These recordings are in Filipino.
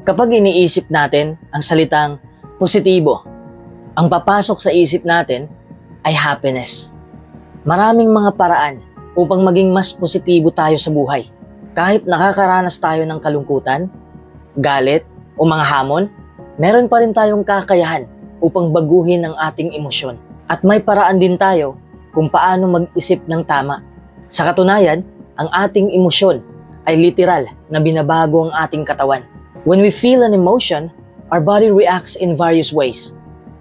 Kapag iniisip natin ang salitang positibo, ang papasok sa isip natin ay happiness. Maraming mga paraan upang maging mas positibo tayo sa buhay. Kahit nakakaranas tayo ng kalungkutan, galit o mga hamon, meron pa rin tayong kakayahan upang baguhin ang ating emosyon. At may paraan din tayo kung paano mag-isip ng tama. Sa katunayan, ang ating emosyon ay literal na binabago ang ating katawan. When we feel an emotion, our body reacts in various ways.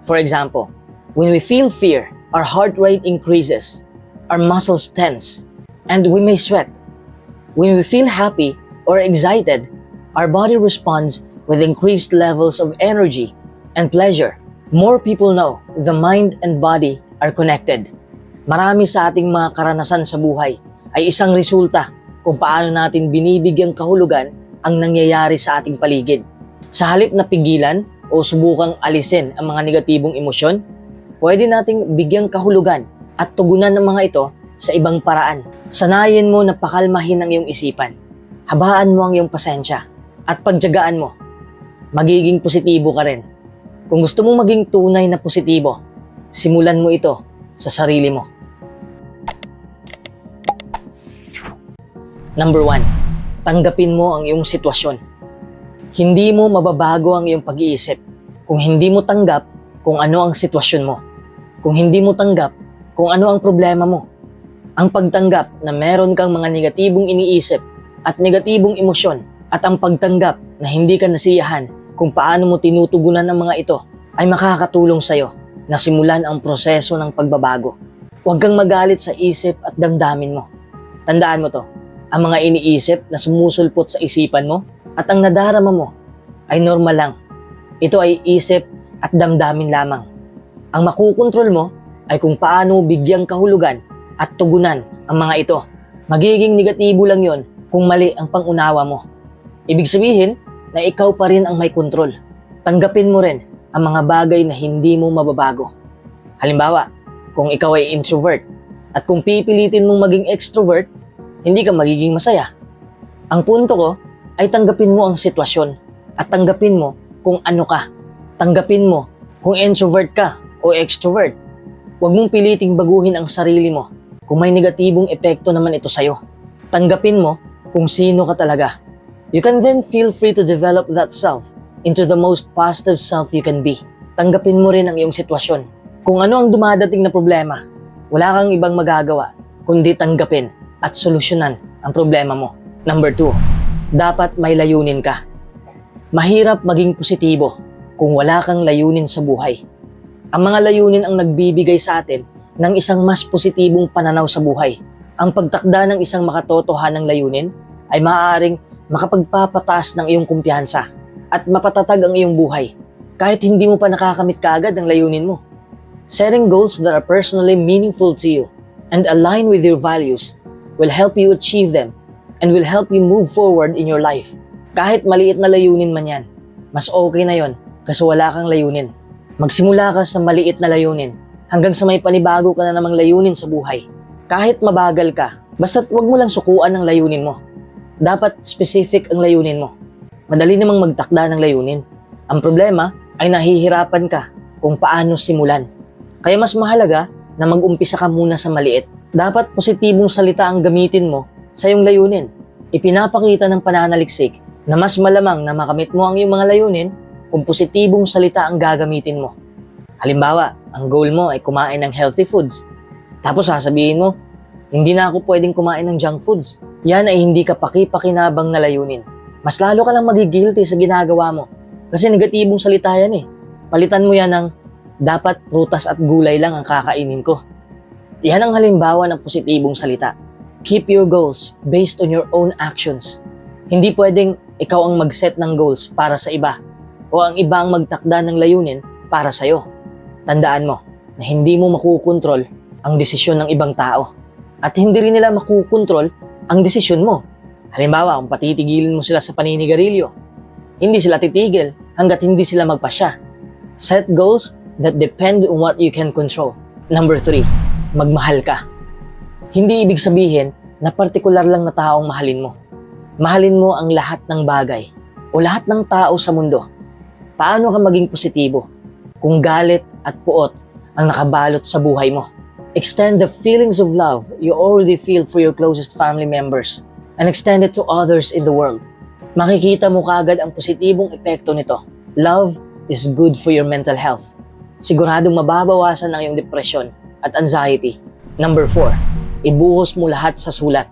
For example, when we feel fear, our heart rate increases, our muscles tense, and we may sweat. When we feel happy or excited, our body responds with increased levels of energy and pleasure. More people know the mind and body are connected. Marami sa ating mga karanasan sa buhay ay isang resulta kung paano natin binibigyang kahulugan ang nangyayari sa ating paligid. Sa halip na pigilan o subukang alisin ang mga negatibong emosyon, pwede nating bigyang kahulugan at tugunan ng mga ito sa ibang paraan. Sanayin mo na pakalmahin ang iyong isipan. Habaan mo ang iyong pasensya at pagtiyagaan mo. Magiging positibo ka rin. Kung gusto mong maging tunay na positibo, simulan mo ito sa sarili mo. Number 1. Tanggapin mo ang iyong sitwasyon. Hindi mo mababago ang iyong pag-iisip kung hindi mo tanggap kung ano ang sitwasyon mo. Kung hindi mo tanggap kung ano ang problema mo. Ang pagtanggap na meron kang mga negatibong iniisip at negatibong emosyon at ang pagtanggap na hindi ka nasiyahan kung paano mo tinutugunan ang mga ito ay makakatulong sa iyo na simulan ang proseso ng pagbabago. Huwag kang magalit sa isip at damdamin mo. Tandaan mo to. Ang mga iniisip na sumusulpot sa isipan mo at ang nadarama mo ay normal lang. Ito ay isip at damdamin lamang. Ang makukontrol mo ay kung paano bigyang kahulugan at tugunan ang mga ito. Magiging negatibo lang yon kung mali ang pangunawa mo. Ibig sabihin na ikaw pa rin ang may kontrol. Tanggapin mo rin ang mga bagay na hindi mo mababago. Halimbawa, kung ikaw ay introvert at kung pipilitin mong maging extrovert, hindi ka magiging masaya. Ang punto ko ay tanggapin mo ang sitwasyon at tanggapin mo kung ano ka. Tanggapin mo kung introvert ka o extrovert. Huwag mong piliting baguhin ang sarili mo kung may negatibong epekto naman ito sa'yo. Tanggapin mo kung sino ka talaga. You can then feel free to develop that self into the most positive self you can be. Tanggapin mo rin ang iyong sitwasyon. Kung ano ang dumadating na problema, wala kang ibang magagawa kundi tanggapin at solusyonan ang problema mo. Number 2, dapat may layunin ka. Mahirap maging positibo kung wala kang layunin sa buhay. Ang mga layunin ang nagbibigay sa atin ng isang mas positibong pananaw sa buhay. Ang pagtakda ng isang makatotohanang layunin ay maaaring makapagpapataas ng iyong kumpiyansa at mapatatag ang iyong buhay kahit hindi mo pa nakakamit kaagad ang layunin mo. Setting goals that are personally meaningful to you and align with your values will help you achieve them and will help you move forward in your life. Kahit maliit na layunin man yan, mas okay na yon kasi wala kang layunin. Magsimula ka sa maliit na layunin hanggang sa may panibago ka na namang layunin sa buhay. Kahit mabagal ka, basta't wag mo lang sukuan ang layunin mo. Dapat specific ang layunin mo. Madali namang magtakda ng layunin. Ang problema ay nahihirapan ka kung paano simulan. Kaya mas mahalaga na mag-umpisa ka muna sa maliit. Dapat positibong salita ang gamitin mo sa iyong layunin. Ipinapakita ng pananaliksik na mas malamang na makamit mo ang iyong mga layunin kung positibong salita ang gagamitin mo. Halimbawa, ang goal mo ay kumain ng healthy foods. Tapos sasabihin mo, hindi na ako pwedeng kumain ng junk foods. Yan ay hindi ka pakipakinabang na layunin. Mas lalo ka lang magigilty sa ginagawa mo. Kasi negatibong salita yan eh. Palitan mo yan ng dapat prutas at gulay lang ang kakainin ko. Yan ang halimbawa ng positibong salita. Keep your goals based on your own actions. Hindi pwedeng ikaw ang mag-set ng goals para sa iba o ang iba ang magtakda ng layunin para sa'yo. Tandaan mo na hindi mo makukontrol ang desisyon ng ibang tao at hindi rin nila makukontrol ang desisyon mo. Halimbawa, kung patitigilin mo sila sa paninigarilyo, hindi sila titigil hanggat hindi sila magpasya. Set goals that depend on what you can control. Number 3, magmahal ka. Hindi ibig sabihin na partikular lang na taong mahalin mo. Mahalin mo ang lahat ng bagay. o lahat ng tao sa mundo? Paano ka maging positibo kung galit at puot ang nakabalot sa buhay mo? Extend the feelings of love you already feel for your closest family members and extend it to others in the world. Makikita mo kaagad ang positibong epekto nito. Love is good for your mental health. Siguradong mababawasan ang iyong depresyon at anxiety. Number 4, ibuhos mo lahat sa sulat.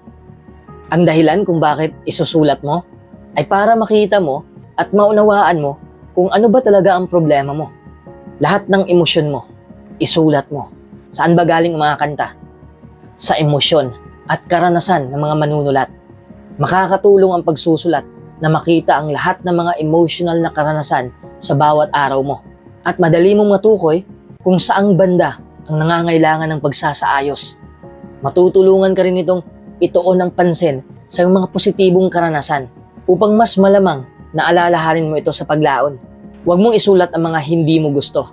Ang dahilan kung bakit isusulat mo ay para makita mo at maunawaan mo kung ano ba talaga ang problema mo. Lahat ng emosyon mo, isulat mo. Saan ba galing ang mga kanta? Sa emosyon at karanasan ng mga manunulat. Makakatulong ang pagsusulat na makita ang lahat ng mga emotional na karanasan sa bawat araw mo. At madali mong matukoy kung saang banda ang nangangailangan ng pagsasaayos. Matutulungan ka rin itong ituon ng pansin sa iyong mga positibong karanasan upang mas malamang na alalahanin mo ito sa paglaon. Huwag mong isulat ang mga hindi mo gusto.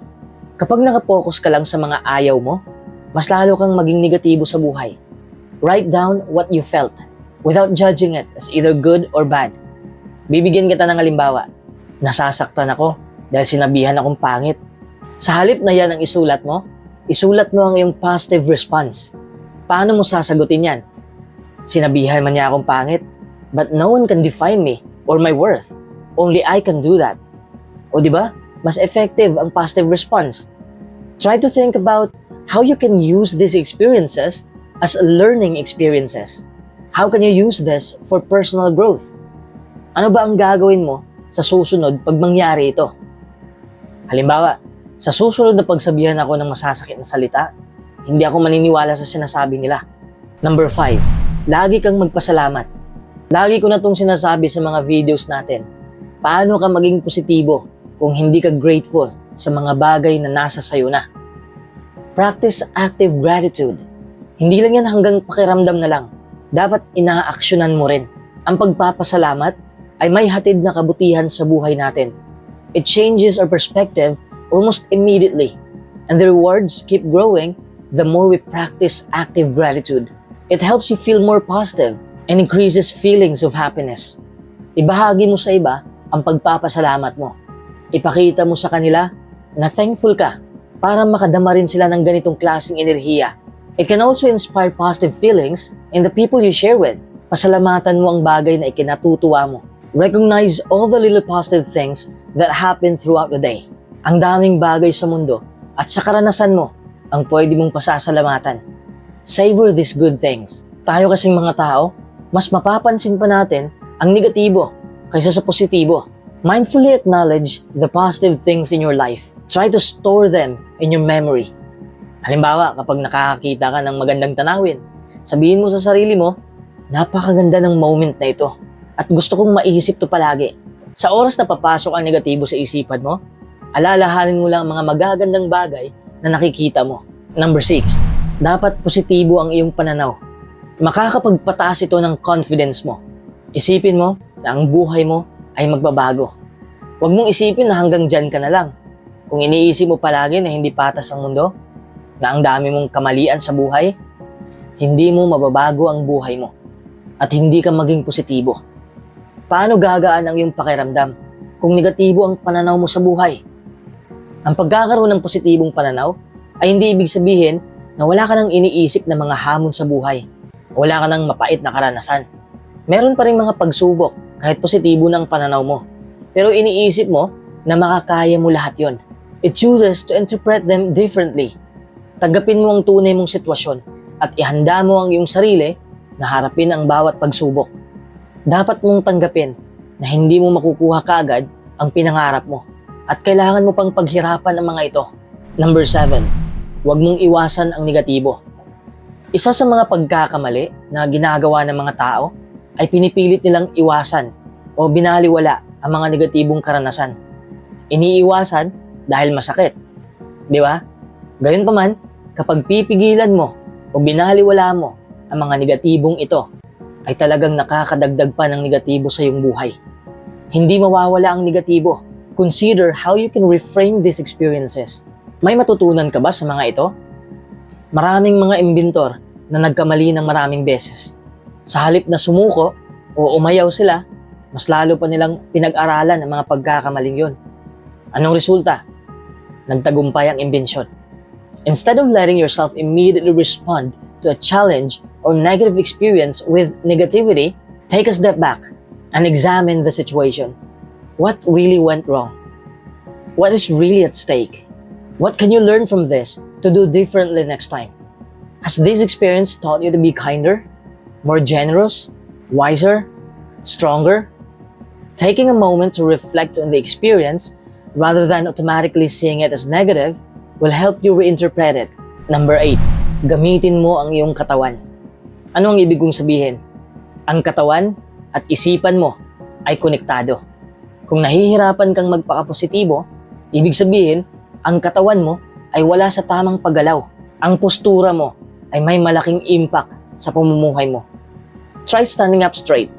Kapag nakapokus ka lang sa mga ayaw mo, mas lalo kang maging negatibo sa buhay. Write down what you felt without judging it as either good or bad. Bibigyan kita ng halimbawa. Nasasaktan ako dahil sinabihan akong pangit. Sa halip na yan ang isulat mo ang iyong positive response. Paano mo sasagutin yan? Sinabihan man niya akong pangit, but no one can define me or my worth. Only I can do that. O diba? Mas effective ang positive response. Try to think about how you can use these experiences as learning experiences. How can you use this for personal growth? Ano ba ang gagawin mo sa susunod pag mangyari ito? Halimbawa, sa susunod na pagsabihan ako ng masasakit na salita, hindi ako maniniwala sa sinasabi nila. Number 5, lagi kang magpasalamat. Lagi ko na itong sinasabi sa mga videos natin. Paano ka maging positibo kung hindi ka grateful sa mga bagay na nasa sayo na? Practice active gratitude. Hindi lang yan hanggang pakiramdam na lang. Dapat inaaksyonan mo rin. Ang pagpapasalamat ay may hatid na kabutihan sa buhay natin. It changes our perspective almost immediately. And the rewards keep growing the more we practice active gratitude. It helps you feel more positive and increases feelings of happiness. Ibahagi mo sa iba ang pagpapasalamat mo. Ipakita mo sa kanila na thankful ka para makadama rin sila ng ganitong klaseng enerhiya. It can also inspire positive feelings in the people you share with. Pasalamatan mo ang bagay na ikinatutuwa mo. Recognize all the little positive things that happen throughout the day. Ang daming bagay sa mundo at sa karanasan mo ang pwede mong pasasalamatan. Savor these good things. Tayo kasing mga tao, mas mapapansin pa natin ang negatibo kaysa sa positibo. Mindfully acknowledge the positive things in your life. Try to store them in your memory. Halimbawa, kapag nakakakita ka ng magandang tanawin, sabihin mo sa sarili mo, napakaganda ng moment na ito at gusto kong maiisip to palagi. Sa oras na papasok ang negatibo sa isipan mo, alalahanin mo lang ang mga magagandang bagay na nakikita mo. Number 6, dapat positibo ang iyong pananaw. Makakapagpataas ito ng confidence mo. Isipin mo na ang buhay mo ay magbabago. Huwag mong isipin na hanggang dyan ka na lang. Kung iniisip mo palagi na hindi patas ang mundo, na ang dami mong kamalian sa buhay, hindi mo mababago ang buhay mo at hindi ka maging positibo. Paano gagaan ang iyong pakiramdam kung negatibo ang pananaw mo sa buhay? Ang pagkakaroon ng positibong pananaw ay hindi ibig sabihin na wala ka nang iniisip na mga hamon sa buhay. Wala ka nang mapait na karanasan. Meron pa rin mga pagsubok kahit positibo ng pananaw mo. Pero iniisip mo na makakaya mo lahat yon. It chooses to interpret them differently. Tanggapin mo ang tunay mong sitwasyon at ihanda mo ang iyong sarili na harapin ang bawat pagsubok. Dapat mong tanggapin na hindi mo makukuha kaagad ang pinangarap mo at kailangan mo pang paghirapan ang mga ito. Number 7, huwag mong iwasan ang negatibo. Isa sa mga pagkakamali na ginagawa ng mga tao ay pinipilit nilang iwasan o binaliwala ang mga negatibong karanasan. Iniiwasan dahil masakit. Di ba? Gayunpaman, kapag pipigilan mo o binaliwala mo ang mga negatibong ito, ay talagang nakakadagdag pa ng negatibo sa iyong buhay. Hindi mawawala ang negatibo. Consider how you can reframe these experiences. May matutunan ka ba sa mga ito? Maraming mga imbintor na nagkamali ng maraming beses. Sa halip na sumuko o umayaw sila, mas lalo pa nilang pinag-aralan ang mga pagkakamaling yon. Anong resulta? Nagtagumpay ang imbensyon. Instead of letting yourself immediately respond to a challenge or negative experience with negativity, take a step back and examine the situation. What really went wrong? What is really at stake? What can you learn from this to do differently next time? Has this experience taught you to be kinder, more generous, wiser, stronger? Taking a moment to reflect on the experience rather than automatically seeing it as negative will help you reinterpret it. Number 8, gamitin mo ang iyong katawan. Ano ang ibig kong sabihin? Ang katawan at isipan mo ay konektado. Kung nahihirapan kang magpakapositibo, ibig sabihin, ang katawan mo ay wala sa tamang paggalaw. Ang postura mo ay may malaking impact sa pamumuhay mo. Try standing up straight.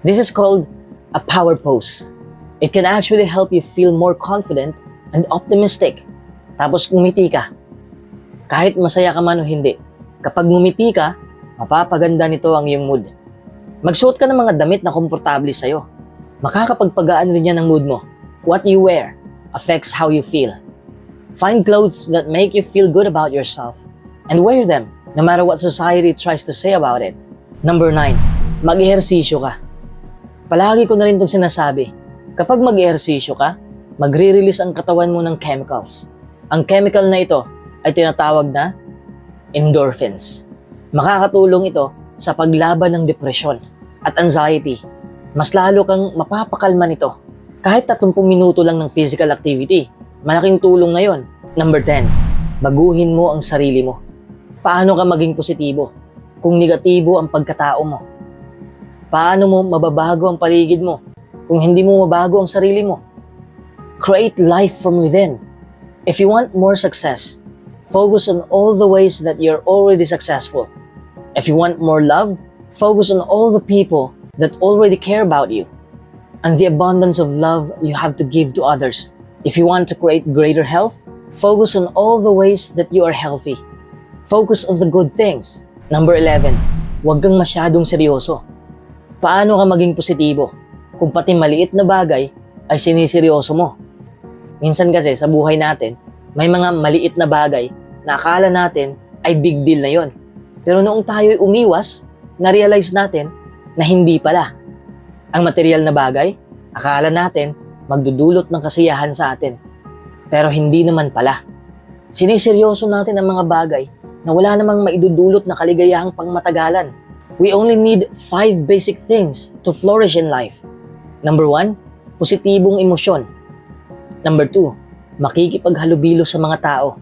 This is called a power pose. It can actually help you feel more confident and optimistic. Tapos ngumiti ka. Kahit masaya ka man o hindi, kapag ngumiti ka, mapapaganda nito ang iyong mood. Magsuot ka ng mga damit na komportable sa'yo. Makakapagpagaan rin yan ang mood mo. What you wear affects how you feel. Find clothes that make you feel good about yourself and wear them no matter what society tries to say about it. Number 9, mag-ehersisyo ka. Palagi ko na rin itong sinasabi. Kapag mag-ehersisyo ka, magre-release ang katawan mo ng chemicals. Ang chemical na ito ay tinatawag na endorphins. Makakatulong ito sa paglaban ng depresyon at anxiety. Mas lalo kang mapapakalma nito. Kahit 30 minuto lang ng physical activity, malaking tulong na yon. Number 10, baguhin mo ang sarili mo. Paano ka maging positibo kung negatibo ang pagkatao mo? Paano mo mababago ang paligid mo kung hindi mo mabago ang sarili mo? Create life from within. If you want more success, focus on all the ways that you're already successful. If you want more love, focus on all the people that already care about you and the abundance of love you have to give to others. If you want to create greater health, focus on all the ways that you are healthy. Focus on the good things. Number 11, huwag kang masyadong seryoso. Paano ka maging positibo kung pati maliit na bagay ay siniseryoso mo? Minsan kasi sa buhay natin, may mga maliit na bagay na akala natin ay big deal na yon. Pero noong tayo'y umiwas, na-realize natin na hindi pala. Ang material na bagay, akala natin magdudulot ng kasiyahan sa atin. Pero hindi naman pala. Siniseryoso natin ang mga bagay na wala namang maidudulot na kaligayahang pangmatagalan. We only need 5 basic things to flourish in life. Number 1, positibong emosyon. Number 2, makikipaghalubilo sa mga tao.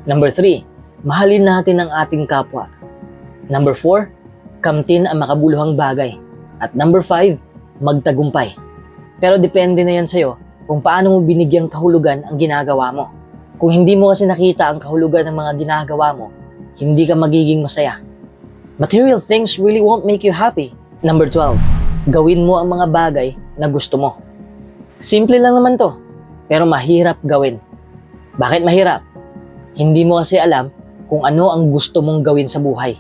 Number 3, mahalin natin ang ating kapwa. Number 4, kamtin ang makabuluhang bagay. At number 5, magtagumpay. Pero depende na yan sa'yo kung paano mo binigyang kahulugan ang ginagawa mo. Kung hindi mo kasi nakita ang kahulugan ng mga ginagawa mo, hindi ka magiging masaya. Material things really won't make you happy. Number 12, gawin mo ang mga bagay na gusto mo. Simple lang naman to, pero mahirap gawin. Bakit mahirap? Hindi mo kasi alam kung ano ang gusto mong gawin sa buhay.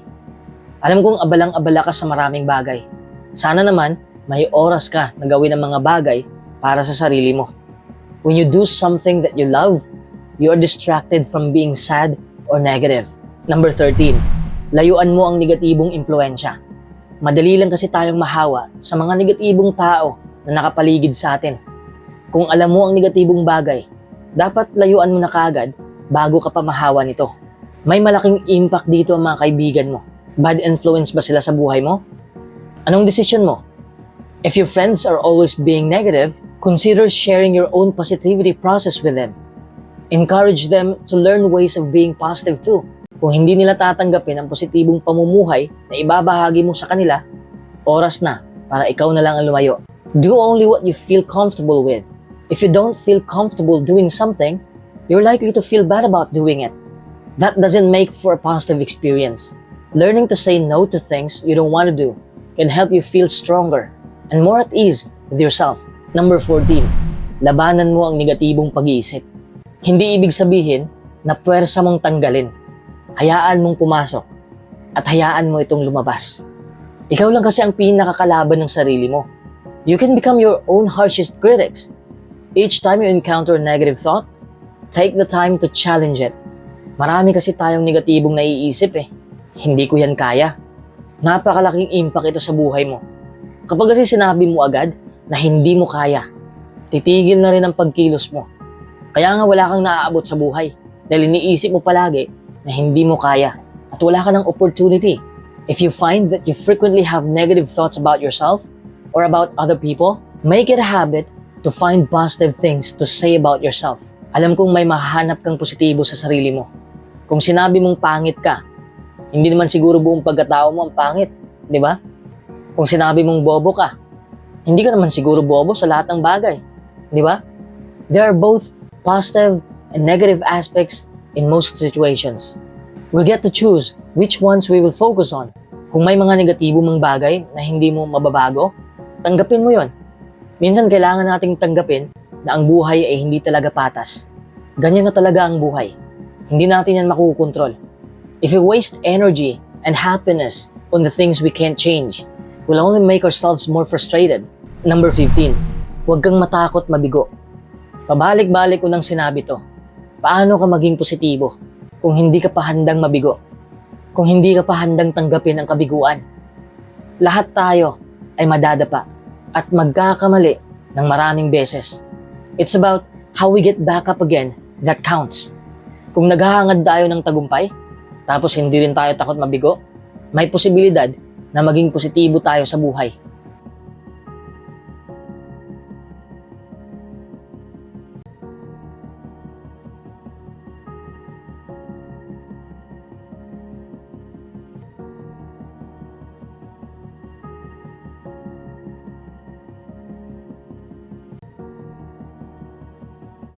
Alam kong abalang-abala ka sa maraming bagay. Sana naman, may oras ka na gawin ang mga bagay para sa sarili mo. When you do something that you love, you are distracted from being sad or negative. Number 13, layuan mo ang negatibong impluensya. Madali lang kasi tayong mahawa sa mga negatibong tao na nakapaligid sa atin. Kung alam mo ang negatibong bagay, dapat layuan mo na kaagad bago ka pa mahawa nito. May malaking impact dito ang mga kaibigan mo. Bad influence ba sila sa buhay mo? Anong desisyon mo? If your friends are always being negative, consider sharing your own positivity process with them. Encourage them to learn ways of being positive too. Kung hindi nila tatanggapin ang positibong pamumuhay na ibabahagi mo sa kanila, oras na para ikaw na lang ang lumayo. Do only what you feel comfortable with. If you don't feel comfortable doing something, you're likely to feel bad about doing it. That doesn't make for a positive experience. Learning to say no to things you don't want to do can help you feel stronger and more at ease with yourself. Number 14, labanan mo ang negatibong pag-iisip. Hindi ibig sabihin na puwersa mong tanggalin. Hayaan mong pumasok at hayaan mo itong lumabas. Ikaw lang kasi ang pinakakalaban ng sarili mo. You can become your own harshest critics. Each time you encounter a negative thought, take the time to challenge it. Marami kasi tayong negatibong naiisip eh. Hindi ko yan kaya. Napakalaking impact ito sa buhay mo. Kapag kasi sinabi mo agad na hindi mo kaya, titigil na rin ang pagkilos mo. Kaya nga wala kang naaabot sa buhay dahil iniisip mo palagi na hindi mo kaya at wala ka ng opportunity. If you find that you frequently have negative thoughts about yourself or about other people, make it a habit to find positive things to say about yourself. Alam kong may mahanap kang positibo sa sarili mo. Kung sinabi mong pangit ka, hindi naman siguro buong pagkatao mo ang pangit, di ba? Kung sinabi mong bobo ka, hindi ka naman siguro bobo sa lahat ng bagay, di ba? There are both positive and negative aspects in most situations. We get to choose which ones we will focus on. Kung may mga negatibo mong bagay na hindi mo mababago, tanggapin mo yon. Minsan kailangan nating tanggapin na ang buhay ay hindi talaga patas. Ganyan na talaga ang buhay. Hindi natin yan makukontrol. If we waste energy and happiness on the things we can't change, we'll only make ourselves more frustrated. Number 15, huwag kang matakot mabigo. Pabalik-balik ko nang sinabi to. Paano ka maging positibo kung hindi ka pa handang mabigo? Kung hindi ka pa handang tanggapin ang kabiguan? Lahat tayo ay madadapa at magkakamali ng maraming beses. It's about how we get back up again that counts. Kung naghahangad tayo ng tagumpay, tapos hindi rin tayo takot mabigo, may posibilidad na maging positibo tayo sa buhay.